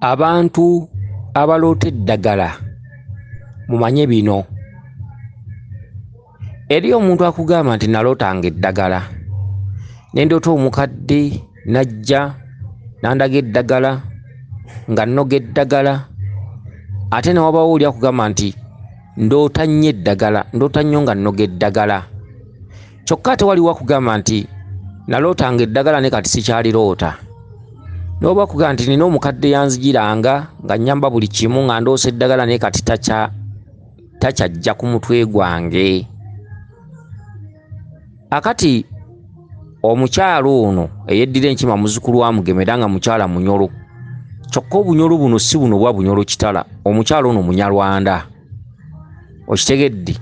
Abantu abaloota eddagala mumanye bino. Eri omuntu akugamba nti nalootanga eddagala, ne ndoota omukadde najja nandaga eddagala nga nnoga eddagala, ate ne wabaawo oli akugamba nti ndoota nnyo eddagala, ndoota nnyo nga nnoga eddagala. Kyokka ate waliwo akugamba nti nalootanga eddagala ne kati sikyaliroota. N'oba akugamba nti nina omukadde yanzijiranga nga nnyamba buli kimu nga ndoosa eddagala naye kati takyajja ku mutwe gwange. Akati omukyala ono eyeddira enkima muzzukulu wa Mugema era nga mukyala munyolo, kyokka obunyolo buno si buno bwa bunyolo kitala, omukyala ono munyarwanda. Okitegedde?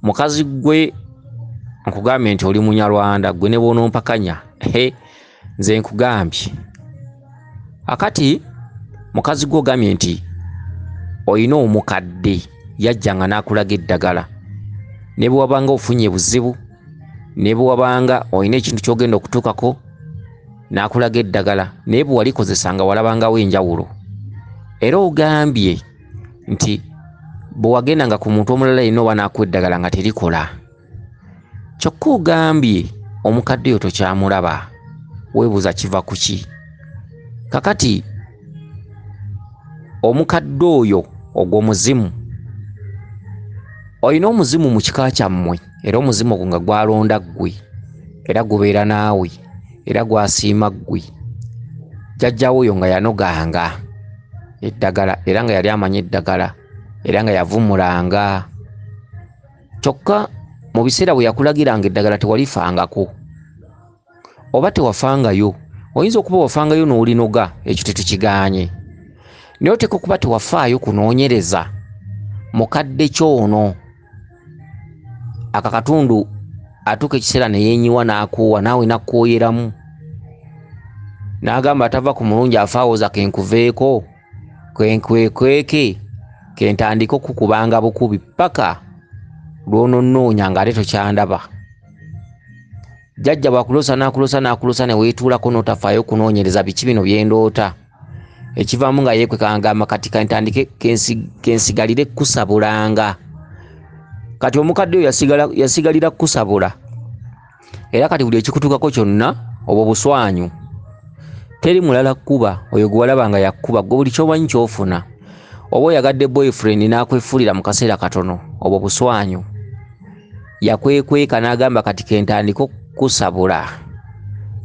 Mukazi gwe nkugambye nti oli munyarwanda, gwe ne bw'onompakanya nze nkugambye. Akati mukazi gwe ogambye nti olina omukadde yajjanga n'akulaga eddagala, ne bwe wabanga ofunye buzibu, ne bwe wabanga olina ekintu ky'ogenda okutuukako n'akulaga eddagala, naye bwe walikozesanga walabangawo enjawulo. Era ogambye nti bwe wagendanga ku muntu omulala yenna oba n'akuwa eddagala nga terikola. Kyokka ogambye omukadde oyo tokyamulaba, weebuuza kiva ku ki? Kakati omukadde oyo ogw'omuzimu, olina omuzimu mu kika kyammwe, era omuzimu ogwo nga gwalonda ggwe, era gubeera naawe, era gwasiima ggwe. Jjajjaawo oyo nga yanoganga eddagala, era nga yali amanya eddagala, era nga yavumulanga. Kyokka mu biseera bwe yakulagiranga eddagala tewalifangako, oba tewafangayo. Oyinza okuba wafangayo n'olinoga, ekyo tetukigaanye, naye oteeka okuba tewafaayo kunoonyereza mukadde ky'ono. Aka katundu atuuka ekiseera ne yeenyiwa n'akoowa, naawe nakkooyeramu, n'agamba atava ku mulungi afaawoza kenkuveeko, kenkweke kentandika okukubanga bukubi paka lw'ononnoonya ng'ate tokyandaba. Jjajja bw'akuloosa n'akuloosa ne weetuulako n'otafaayo kunoonyereza biki bino bye ndoota. Ekivaamu nga yeekweka ngamba kati kentandike kensigalire kusabulanga. Kati omukadde oyo yasigalira kusabula, era kati buli ekikutuukako kyonna obwo buswanyu. Teri mulala kkuba, oyo gwe walabanga yakkuba, gwe buli ky'omanyi ky'ofuna. Oba oyagadde boyfriend n'akwefuulira mu kaseera katono, obwo buswanyu. Yakwekweka n'agamba kati kentandika kusabula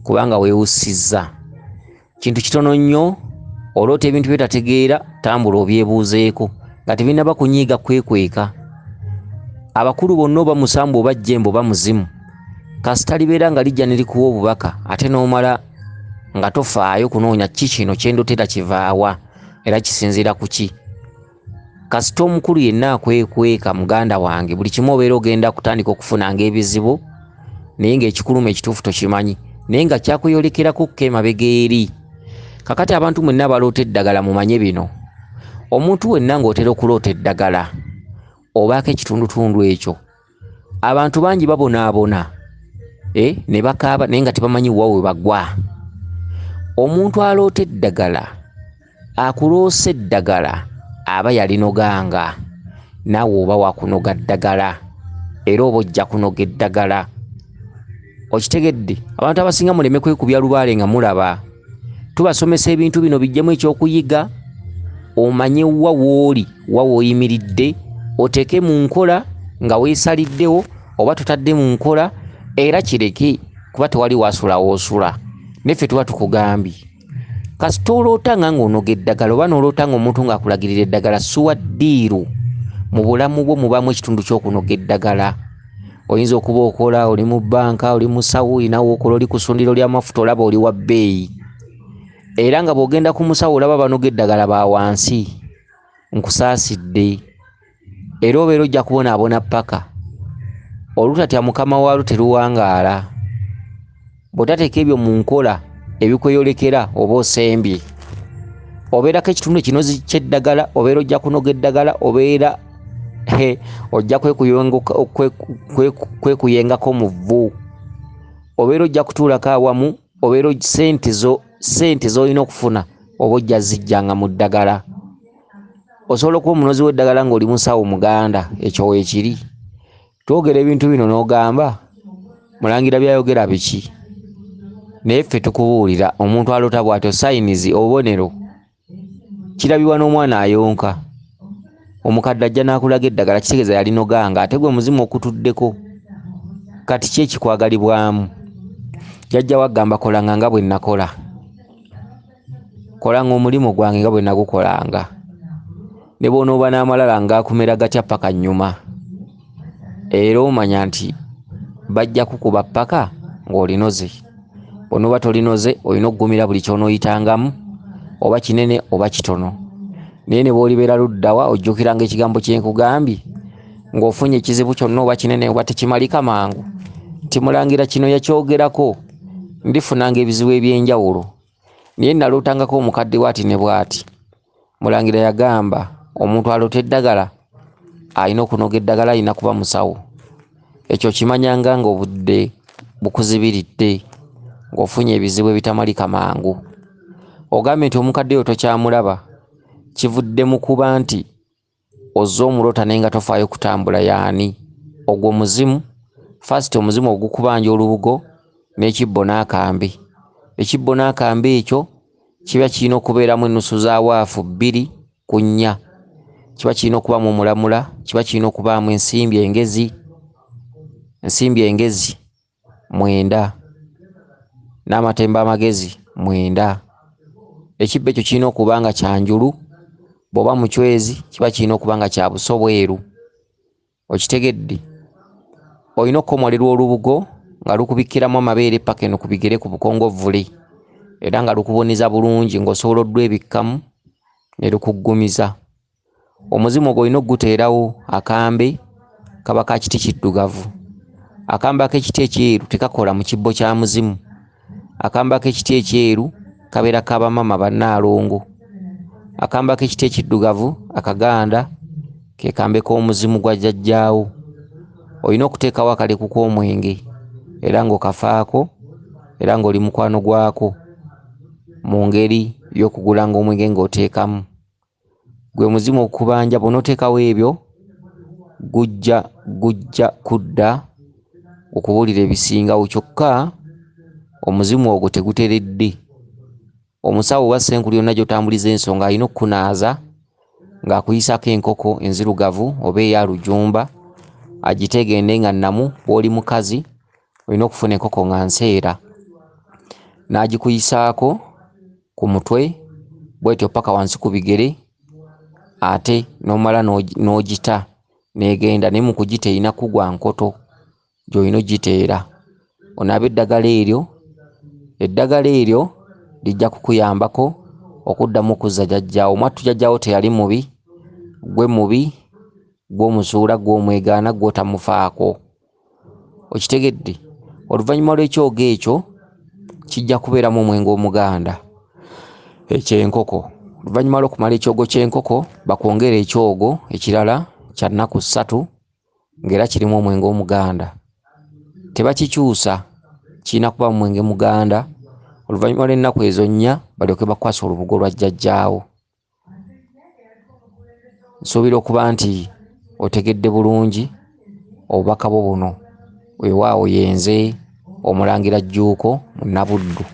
kubanga weewusizza. Kintu kitono nnyo, oloota ebintu by'otategeera, tambula obyebuuzeeko nga tebinaba kunyiiga kwekweka. Abakulu bonna oba musambu oba jjembe oba muzimu, kasita libeera nga lijja ne likuwa obubaka ate n'omala nga tofaayo kunoonya ki kino kye ndootera kivaawa era kisinziira ku ki. Kasita omukulu yenna akwekweka, muganda wange, buli kimu obeera ogenda kutandika okufunanga ebizibu, naye ng'ekikulumu ekituufu tokimanyi, naye nga kyakuyolekeraku kko emabega eri. Kakati abantu mwenna abaloota eddagala mumanye bino. Omuntu wenna ng'otera okuloota eddagala obaako ekitundutundu ekyo, abantu bangi babonaabona ne bakaaba naye nga tebamanyi wa we bagwa. Omuntu aloota eddagala, akuloosa eddagala, aba yalinoganga, naawe oba wakunoga ddagala, era oba ojja kunoga eddagala. Okitegedde? Abantu abasinga muleme kwekubya lubaale nga mulaba. Tubasomesa ebintu bino bijjemu ekyokuyiga, omanye wa wooli, wa wooyimiridde, oteeke mu nkola nga weesaliddewo, oba totadde mu nkola, era kireke kuba tewali wasula woosula. Neffe tuba tukugambye. Kasita olootanga ng'onoga eddagala oba n'olootanga omuntu ng'akulagirira eddagala, suwa ddiiru. Mu bulamu bwo mubamu ekitundu ky'okunoga eddagala. Oyinza okuba okola, oli mu bbanka, oli mu sawo, olinawo okola, oli ku ssundiro ly'amafuta, olaba oli wa bbeeyi. Era nga bw'ogenda ku musawo olaba banoga eddagala ba wansi, nkusaasidde. Era obeera ojja kubonaabona paka. Olutatya mukama waalwo teruwangaala. Bw'otateeka ebyo mu nkola ebikweyolekera oba osembye, obeerako ekitundu ekinozi ky'eddagala, obeera ojja kunoga eddagala, obeera ojja kwekuyengako mu vvu, obeera ojja kutuulako awamu, obeera sente z'olina okufuna oba ojja zijjanga mu ddagala. Osobola okuba omunozi w'eddagala ng'oli musawo muganda, ekyo weekiri. Twogera ebintu bino n'ogamba Mulangira byayogera biki? Naye ffe tukubuulira omuntu alota bw'atyo sayinizi obubonero kirabibwa n'omwana ayonka. Omukadde ajja n'akulaga eddagala kitegeeza yalinoganga ate gwe muzimu okutuddeko. Kati ki ekikwagalibwamu? Jjajja wagamba kolanga nga bwe nakola. Kolanga omulimu gwange nga bwe nagukolanga. Ne bw'onooba n'amalala ng'akumera gatya paka nnyuma. Era omanya nti bajja kukuba paka ng'olinoze. Bw'onooba tolinoze olina okugumira buli ky'onooyitangamu oba kinene oba kitono. Naye ne bw'olibeera luddawa ojjukiranga ekigambo kye nkugambye ng'ofunye ekizibu kyonna oba kinene oba tekimalika mangu nti Mulangira kino yakyogerako ndifunanga ebizibu eby'enjawulo. Naye nalootangako omukadde bw'ati ne bw'ati. Mulangira yagamba omuntu alota eddagala alina okunoga eddagala, alina kuba musawo. Ekyo kimanyanga ng'obudde bukuzibiridde, ng'ofunye ebizibu ebitamalika mangu. Ogambye nti omukadde oyo tokyamulaba, kivudde mu kuba nti ozze omulota naye nga tofaayo kutambula yaani. Ogwo muzimu. First omuzimu ogukubanja olubugo n'ekibbo n'akambe. Ekibbo n'akambe ekyo kiba kirina okubeeramu ennusu za waafu 2 ku 4. Kiba kirina okubaamu omulamula, kiba kirina okubaamu ensimbi engezi 9 n'amatembe amagezi 9. Ekibbo ekyo kirina okuba nga kyanjulu, bw'oba mucwezi kiba kirina okuba nga kya buso bweru. Okitegedde? Olina okukomolerwa olubugo nga lukubikkiramu amabeere paka eno ku bigere ku bukongovvule, era nga lukuboniza bulungi ng'osobola oddwebikkamu ne lukuggumiza. Omuzimu ogwo olina okuguteerawo akambe kaba ka kiti kiddugavu. Akambe ak'ekiti ekyeru tekakola mu kibbo kya muzimu. Akambe ak'ekiti ekyeru kabeera ka bamama bannaalongo. Akambe ak'ekiti ekiddugavu akaganda ke kambe k'omuzimu gwa jjajjaawo. Olina okuteekawo akaleku k'omwenge era ng'okafaako era ng'oli mukwano gwako mu ngeri y'okugulanga omwenge ng'oteekamu. Gwe muzimu okubanja bw'onooteekawo ebyo gujja kudda okubuulira ebisingawo, kyokka omuzimu ogwo teguteredde. Omusawo oba senkulu yonna gy'otambuliza ensonga alina okukunaaza ng'akuyisaako enkoko enzirugavu oba eya lujumba agitegende nga nnamu. Bw'oli mukazi olina okufuna enkoko nga nseera n'agikuyisaako ku mutwe bw'etyo paka wansi ku bigere, ate n'omala n'ogita n'egenda. Naye mu kugita erina kugwa nkoto gy'olina ogiteera. Onaaba eddagala eryo lijja kukuyambako okuddamu okuzza jjajjaawo. Mwattu jjajjaawo teyali mubi, gwe mubi, gw'omusuula, gw'omwegaana, gw'otamufaako. Okitegedde? Oluvannyuma lw'ekyogo ekyo kijja kubeeramu omwenge omuganda eky'enkoko. Oluvannyuma lw'okumala ekyogo ky'enkoko bakwongera ekyogo ekirala kya nnaku 3 ng'era kirimu omwenge omuganda. Tebakikyusa, kirina kuba mu mwenge muganda. Oluvannyuma lw'ennaku ezo 4 balyoke bakwasa olubugo lwa jjajjaawo. Nsuubira okuba nti otegedde bulungi obubaka bwo buno. Weewaawo yenze Omulangira Jjuuko mu Nnabuddu.